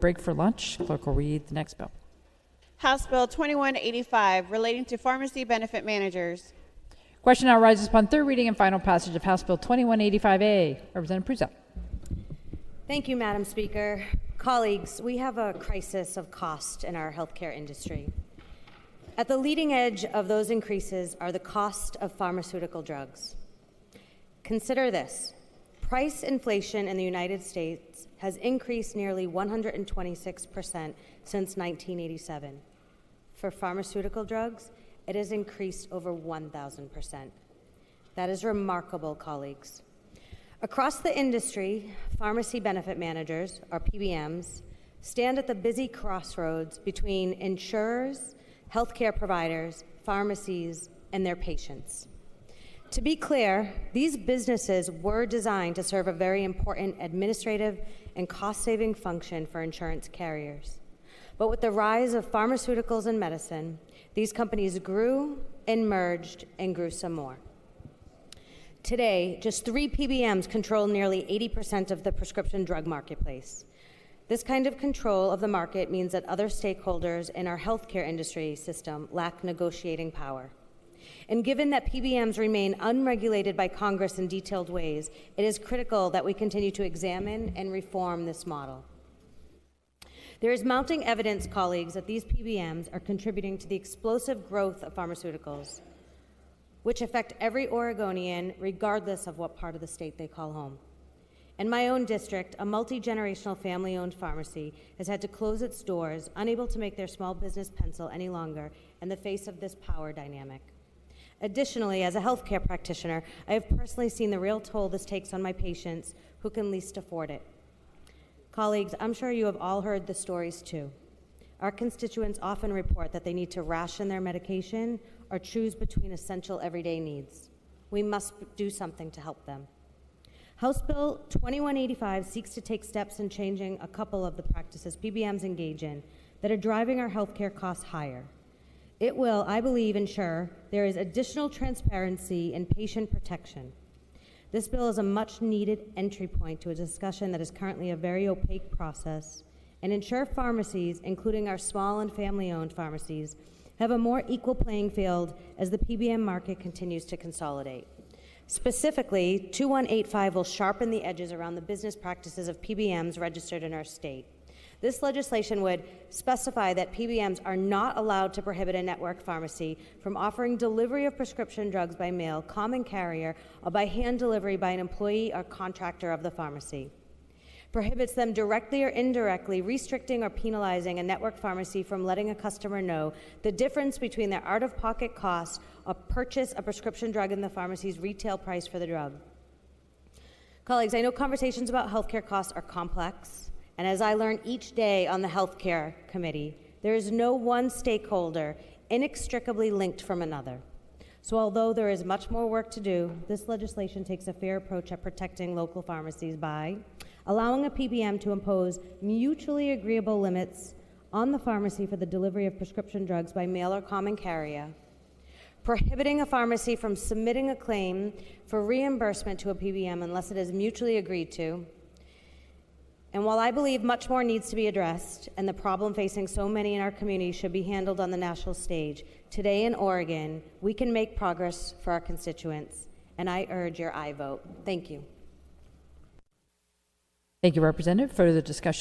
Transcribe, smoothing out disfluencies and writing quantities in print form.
Break for lunch. Clerk will read the next bill. House Bill 2185, relating to pharmacy benefit managers. Question now arises upon third reading and final passage of House Bill 2185A. Representative Prusak. Thank you, Madam Speaker. Colleagues, we have a crisis of cost in our healthcare industry. At the leading edge of those increases are the cost of pharmaceutical drugs. Consider this. Price inflation in the United States has increased nearly 126% since 1987. For pharmaceutical drugs, it has increased over 1,000%. That is remarkable, colleagues. Across the industry, pharmacy benefit managers, or PBMs, stand at the busy crossroads between insurers, healthcare providers, pharmacies, and their patients. To be clear, these businesses were designed to serve a very important administrative and cost-saving function for insurance carriers. But with the rise of pharmaceuticals and medicine, these companies grew and merged and grew some more. Today, just 3 PBMs control nearly 80% of the prescription drug marketplace. This kind of control of the market means that other stakeholders in our healthcare industry system lack negotiating power. And given that PBMs remain unregulated by Congress in detailed ways, it is critical that we continue to examine and reform this model. There is mounting evidence, colleagues, that these PBMs are contributing to the explosive growth of pharmaceuticals, which affect every Oregonian regardless of what part of the state they call home. In my own district, a multi-generational family-owned pharmacy has had to close its doors, unable to make their small business pencil any longer in the face of this power dynamic. Additionally, as a healthcare practitioner, I have personally seen the real toll this takes on my patients who can least afford it. Colleagues, I'm sure you have all heard the stories too. Our constituents often report that they need to ration their medication or choose between essential everyday needs. We must do something to help them. House Bill 2185 seeks to take steps in changing a couple of the practices PBMs engage in that are driving our healthcare costs higher. It will, I believe, ensure there is additional transparency and patient protection. This bill is a much-needed entry point to a discussion that is currently a very opaque process, and ensure pharmacies, including our small and family-owned pharmacies, have a more equal playing field as the PBM market continues to consolidate. Specifically, 2185 will sharpen the edges around the business practices of PBMs registered in our state. This legislation would specify that PBMs are not allowed to prohibit a network pharmacy from offering delivery of prescription drugs by mail, common carrier, or by hand delivery by an employee or contractor of the pharmacy. Prohibits them directly or indirectly restricting or penalizing a network pharmacy from letting a customer know the difference between their out-of-pocket costs or purchase a prescription drug and the pharmacy's retail price for the drug. Colleagues, I know conversations about healthcare costs are complex. And as I learn each day on the Healthcare Committee, there is no one stakeholder inextricably linked from another. So although there is much more work to do, this legislation takes a fair approach at protecting local pharmacies by allowing a PBM to impose mutually agreeable limits on the pharmacy for the delivery of prescription drugs by mail or common carrier, prohibiting a pharmacy from submitting a claim for reimbursement to a PBM unless it is mutually agreed to. And while I believe much more needs to be addressed and the problem facing so many in our community should be handled on the national stage, today in Oregon, we can make progress for our constituents, and I urge your aye vote. Thank you. Thank you, Representative. Further discussion?